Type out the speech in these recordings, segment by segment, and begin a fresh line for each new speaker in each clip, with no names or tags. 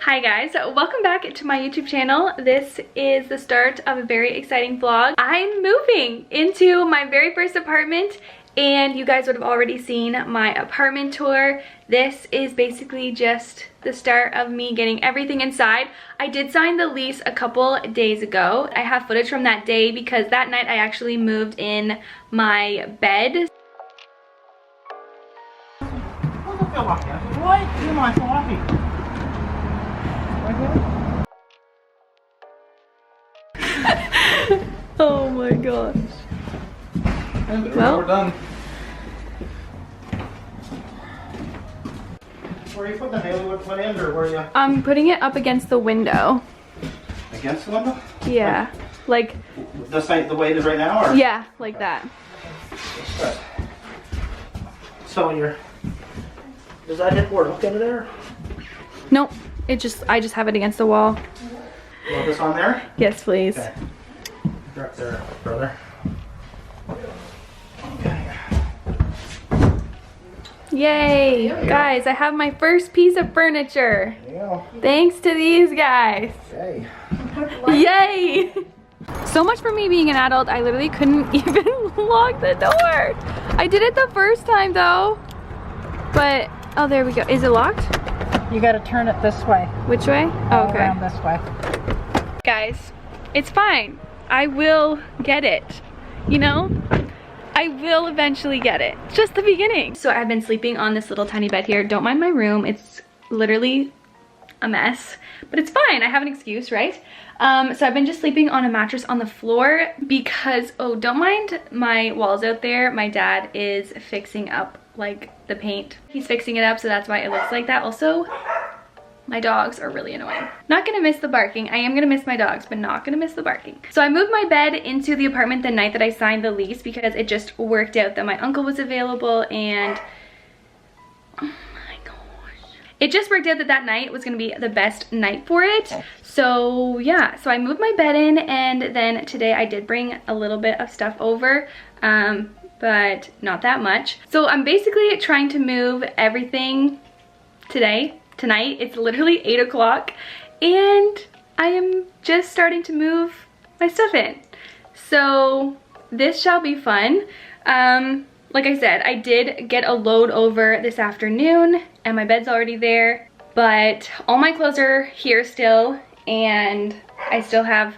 Hi guys, welcome back to my YouTube channel. This is the start of a very exciting vlog. I'm moving into my very first apartment and you guys would have already seen my apartment tour. This is basically just the start of me getting everything inside. I did sign the lease a couple days ago. I have footage from that day because that night I actually moved in my bed. Oh my gosh. Well, we're done.
Where are you putting the nail one in, or where are you?
I'm putting it up against the window.
Against the window?
Yeah. Like
this ain't the way it is right now, or?
Yeah, like that.
Good. So does that hit board hook into there?
Nope. I just have it against the wall.
You want this on there?
Yes, please.
Okay. You're up there, brother. Okay.
Yay! Guys, I have my first piece of furniture.
There you go.
Thanks to these guys.
Okay.
Yay! So much for me being an adult, I literally couldn't even lock the door. I did it the first time though. But, oh, there we go. Is it locked?
You gotta turn it this way.
Which way? Oh, okay.
Around this way.
Guys, it's fine. I will get it. You know? I will eventually get it. It's just the beginning. So I've been sleeping on this little tiny bed here. Don't mind my room. It's literally a mess. But it's fine. I have an excuse, right? So I've been just sleeping on a mattress on the floor because, oh, don't mind my walls out there. My dad is fixing up like the paint. He's fixing it up, so that's why it looks like that. Also, my dogs are really annoying. Not gonna miss the barking. I am gonna miss my dogs, but not gonna miss the barking. So I moved my bed into the apartment the night that I signed the lease because it just worked out that my uncle was available and oh my gosh. It just worked out that that night was gonna be the best night for it. So yeah, so I moved my bed in and then today I did bring a little bit of stuff over. But not that much. So I'm basically trying to move everything tonight. It's literally 8 o'clock and I am just starting to move my stuff in. So this shall be fun. Like I said, I did get a load over this afternoon and my bed's already there, but all my clothes are here still and I still have,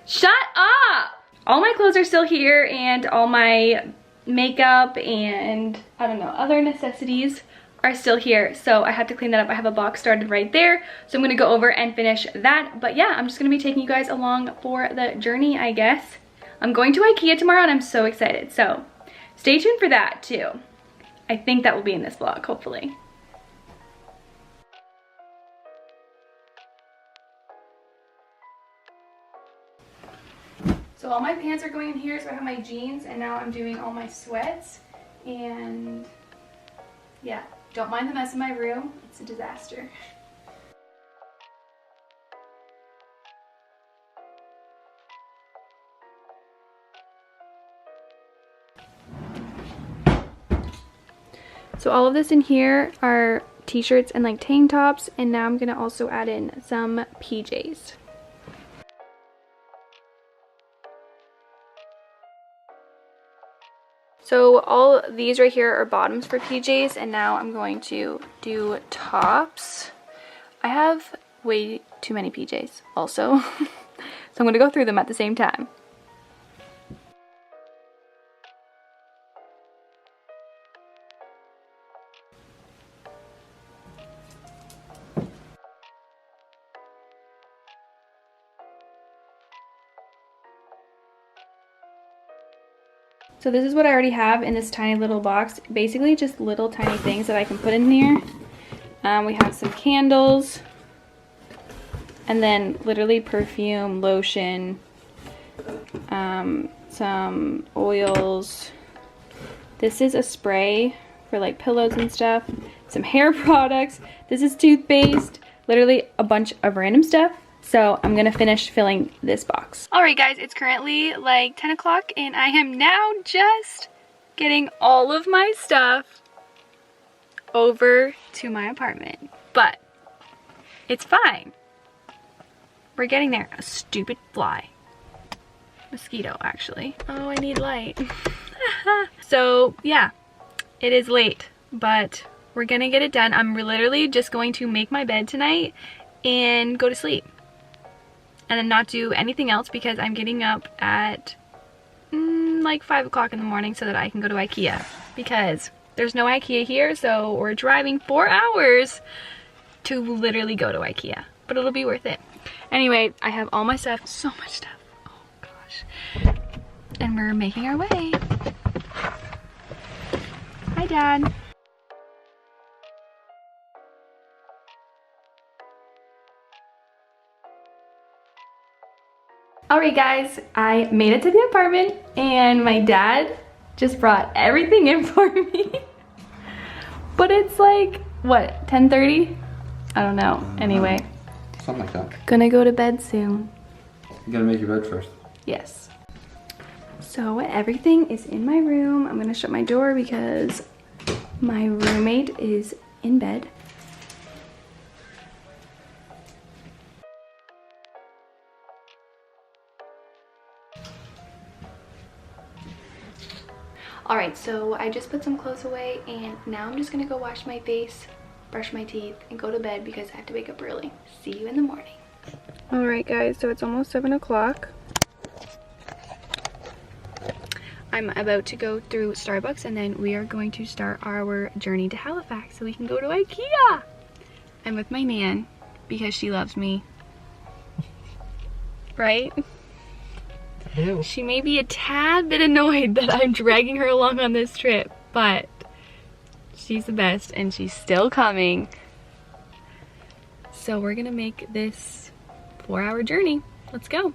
shut up! All my clothes are still here and all my makeup and I don't know, other necessities are still here. So I had to clean that up. I have a box started right there. So I'm gonna go over and finish that. But yeah, I'm just gonna be taking you guys along for the journey, I guess. I'm going to IKEA tomorrow and I'm so excited. So stay tuned for that too. I think that will be in this vlog, hopefully. So all my pants are going in here, so I have my jeans, and now I'm doing all my sweats, and yeah, don't mind the mess in my room, it's a disaster. So all of this in here are t-shirts and like tank tops, and now I'm gonna also add in some PJs. So all these right here are bottoms for PJs, and now I'm going to do tops. I have way too many PJs also, so I'm going to go through them at the same time. So this is what I already have in this tiny little box. Basically just little tiny things that I can put in here. We have some candles. And then literally perfume, lotion, some oils. This is a spray for like pillows and stuff. Some hair products. This is toothpaste. Literally a bunch of random stuff. So I'm gonna finish filling this box. Alright guys, it's currently like 10 o'clock and I am now just getting all of my stuff over to my apartment. But It's fine. We're getting there. A stupid fly. Mosquito, actually. Oh, I need light. So, yeah. It is late, but we're gonna get it done. I'm literally just going to make my bed tonight and go to sleep. And then not do anything else because I'm getting up at like 5 o'clock in the morning so that I can go to IKEA. Because there's no IKEA here, so we're driving 4 hours to literally go to IKEA. But it'll be worth it. Anyway, I have all my stuff. So much stuff. Oh gosh. And we're making our way. Hi, Dad. Alright guys, I made it to the apartment and my dad just brought everything in for me. But it's like, what, 10:30? I don't know. Anyway.
Something like that.
Gonna go to bed soon.
You gotta make your bed first.
Yes. So everything is in my room. I'm gonna shut my door because my roommate is in bed. Alright, so I just put some clothes away and now I'm just gonna go wash my face, brush my teeth, and go to bed because I have to wake up early. See you in the morning. Alright guys, so it's almost 7 o'clock. I'm about to go through Starbucks and then we are going to start our journey to Halifax so we can go to IKEA. I'm with my nan because she loves me. Right?
Ew.
She may be a tad bit annoyed that I'm dragging her along on this trip, but she's the best and she's still coming. So we're gonna make this 4-hour journey. Let's go.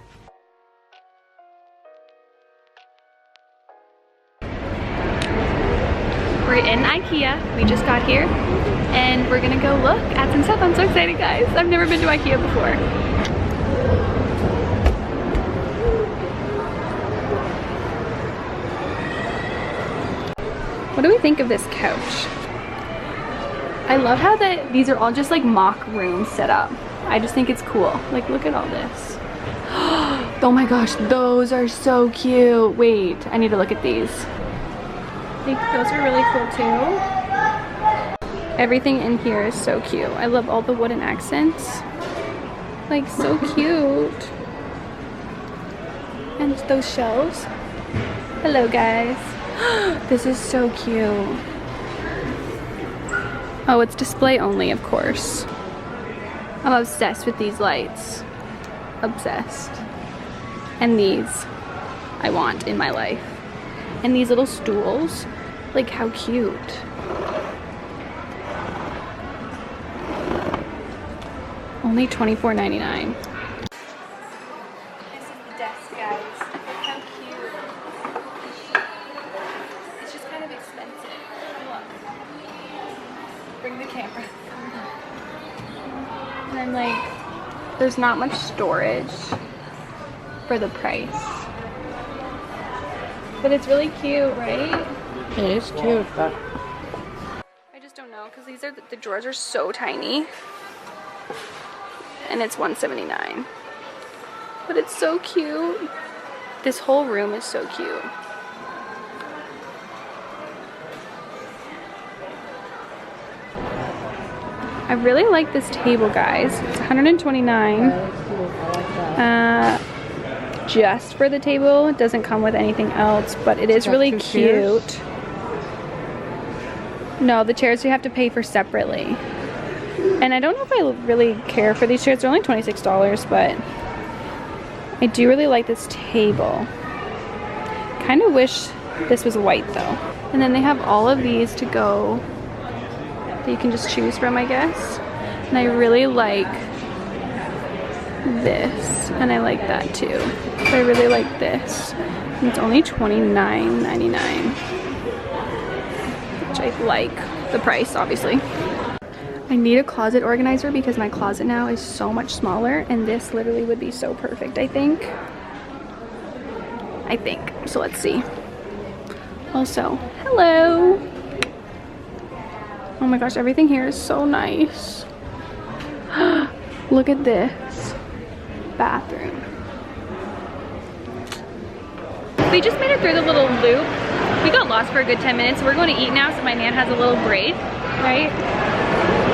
We're in IKEA. We just got here and we're gonna go look at some stuff. I'm so excited, guys. I've never been to IKEA before. What do we think of this couch? I love how these are all just like mock rooms set up. I just think it's cool. Like, look at all this. Oh my gosh, those are so cute. Wait, I need to look at these. I think those are really cool too. Everything in here is so cute. I love all the wooden accents. Like, so cute. And those shelves. Hello, guys. This is so cute. Oh, it's display only, of course. I'm obsessed with these lights. Obsessed. And these I want in my life. And these little stools. Like, how cute. Only $24.99. This is the desk, guys. Look how cute. It's just kind of expensive. Look. Bring the camera. And then, like, there's not much storage for the price. But it's really cute, right?
It is cute, but
I just don't know, because these are the drawers are so tiny. And it's $179. But it's so cute. This whole room is so cute. I really like this table, guys. It's $129. Just for the table. It doesn't come with anything else, but it is really cute. No, the chairs you have to pay for separately. And I don't know if I really care for these chairs. They're only $26, but I do really like this table. Kind of wish this was white though. And then they have all of these to go that you can just choose from, I guess. And I really like this, and I like that too. But I really like this. And it's only $29.99, which I like the price, obviously. I need a closet organizer because my closet now is so much smaller, and this literally would be so perfect, I think. So let's see. Also, hello. Oh my gosh, everything here is so nice. Look at this bathroom. We just made it through the little loop. We got lost for a good 10 minutes. We're going to eat now, so my man has a little break, right?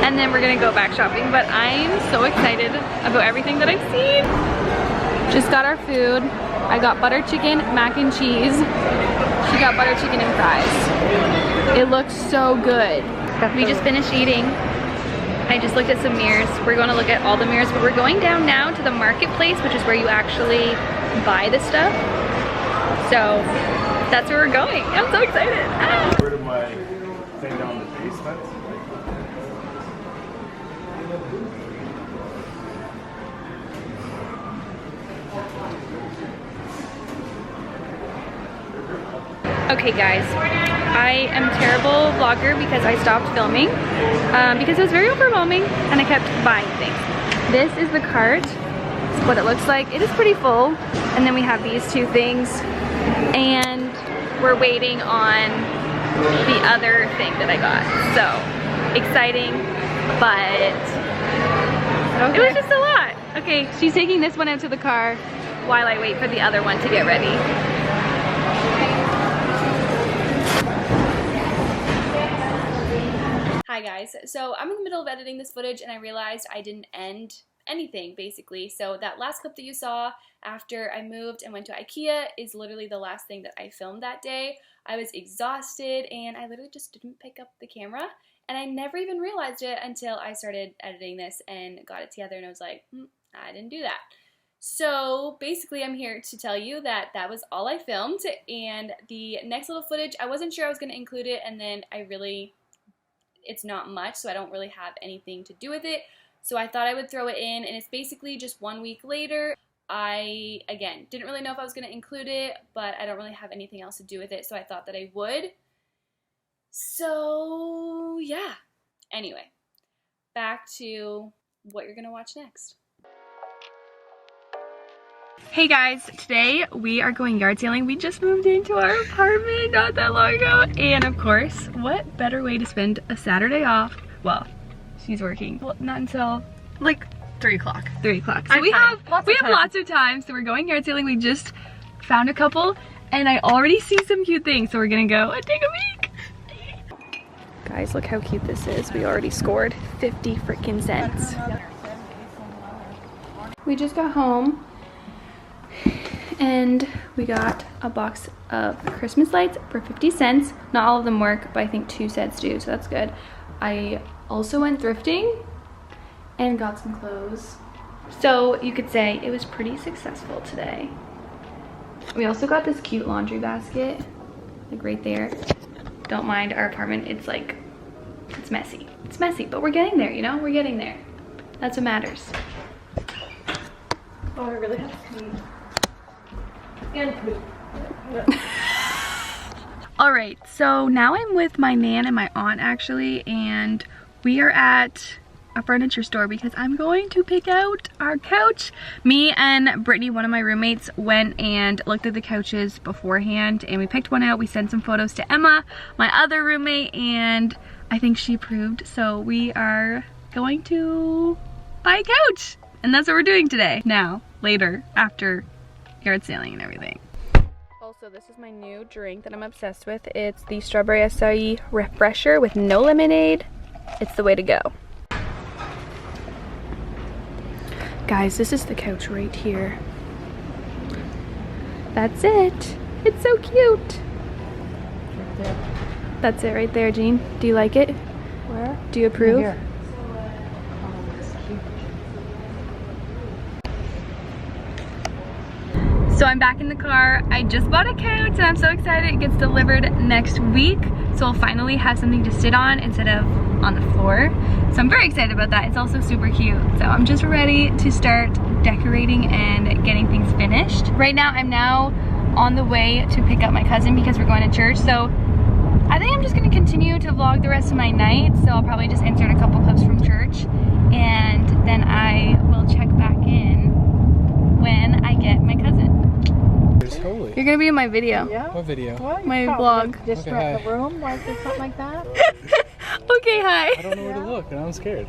And then we're gonna go back shopping, but I'm so excited about everything that I've seen. Just got our food. I got butter chicken, mac and cheese. She got butter chicken and fries. It looks so good. We just finished eating. I just looked at some mirrors. We're going to look at all the mirrors, but we're going down now to the marketplace, which is where you actually buy the stuff. So that's where we're going. I'm so excited. Ah.
Where did my thing down the basement?
Okay guys, I am a terrible vlogger because I stopped filming because it was very overwhelming and I kept buying things. This is the cart. It's what it looks like. It is pretty full. And then we have these two things and we're waiting on the other thing that I got. So exciting, but okay. It was just a lot. Okay, she's taking this one out to the car while I wait for the other one to get ready. Hi guys, so I'm in the middle of editing this footage and I realized I didn't end anything basically. So that last clip that you saw after I moved and went to IKEA is literally the last thing that I filmed that day. I was exhausted and I literally just didn't pick up the camera and I never even realized it until I started editing this and got it together and I was like, I didn't do that. So basically I'm here to tell you that that was all I filmed, and the next little footage, I wasn't sure I was going to include it, and then it's not much, so I don't really have anything to do with it. So I thought I would throw it in, and it's basically just 1 week later. I, again, didn't really know if I was going to include it, but I don't really have anything else to do with it, so I thought that I would. So, yeah. Anyway, back to what you're going to watch next. Hey guys, today we are going yard sailing. We just moved into our apartment not that long ago, and of course, what better way to spend a Saturday off? Well, she's working. Well, not until like 3 o'clock. 3 o'clock. So we have lots of time. So we're going yard sailing. We just found a couple, and I already see some cute things. So we're gonna go and take a peek. Guys, look how cute this is. We already scored 50 freaking cents. We just got home. And we got a box of Christmas lights for 50 cents. Not all of them work, but I think 2 sets do, so that's good. I also went thrifting and got some clothes. So you could say it was pretty successful today. We also got this cute laundry basket, like right there. Don't mind our apartment, it's like, it's messy. It's messy, but we're getting there, you know? We're getting there. That's what matters. Oh, I really have to pee. All right, so now I'm with my nan and my aunt actually, and we are at a furniture store because I'm going to pick out our couch. Me and Brittany, one of my roommates, went and looked at the couches beforehand and we picked one out. We sent some photos to Emma, my other roommate, and I think she approved. So we are going to buy a couch, and that's what we're doing today. Now, later, after yard sailing and everything. Also, this is my new drink that I'm obsessed with. It's the strawberry acai refresher with no lemonade. It's the way to go. Guys, this is the couch right here. That's it. It's so cute.
Right there.
That's it right there, Jean. Do you like it?
Where?
Do you approve?
Here. Oh, it's cute.
So I'm back in the car. I just bought a couch and I'm so excited. It gets delivered next week. So we'll finally have something to sit on instead of on the floor. So I'm very excited about that. It's also super cute. So I'm just ready to start decorating and getting things finished. Right now, I'm now on the way to pick up my cousin because we're going to church. So I think I'm just gonna continue to vlog the rest of my night. So I'll probably just insert a couple clips from church and then I will check back in when I get my cousin.
Holy.
You're gonna be in my video.
Yeah?
What video?
What?
My vlog.
Just
Okay,
rent
hi.
the room, like or something like that?
Okay, hi.
I don't know where to look and I'm scared.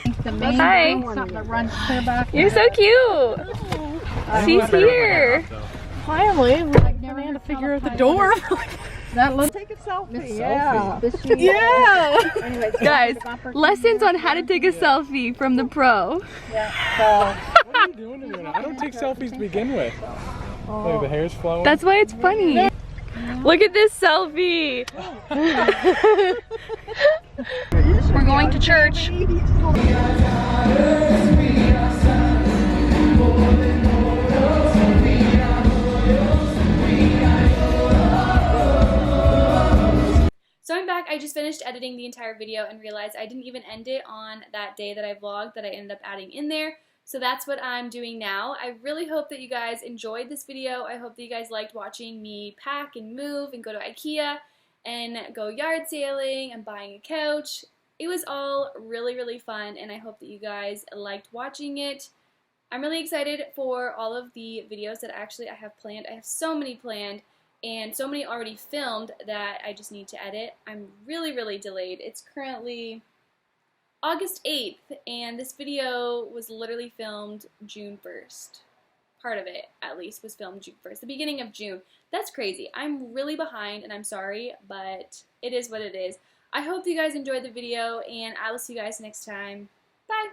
Hi.
Something that runs clear back.
You're so cute. She's here.
Finally, I've never had to figure out the door. That looks. Take a selfie. Yeah.
Yeah. Guys, lessons on how to take a selfie from the pro.
What are you doing to me now? I don't take selfies to begin with. Look, the hair's flowing.
That's why it's funny. Look at this selfie. We're going to church. So I'm back. I just finished editing the entire video and realized I didn't even end it on that day that I vlogged that I ended up adding in there. So that's what I'm doing now. I really hope that you guys enjoyed this video. I hope that you guys liked watching me pack and move and go to IKEA and go yard sailing and buying a couch. It was all really, really fun, and I hope that you guys liked watching it. I'm really excited for all of the videos that actually I have planned. I have so many planned and so many already filmed that I just need to edit. I'm really, really delayed. It's currently August 8th, and this video was literally filmed June 1st. Part of it, at least, was filmed June 1st, the beginning of June. That's crazy. I'm really behind, and I'm sorry, but it is what it is. I hope you guys enjoyed the video, and I will see you guys next time. Bye!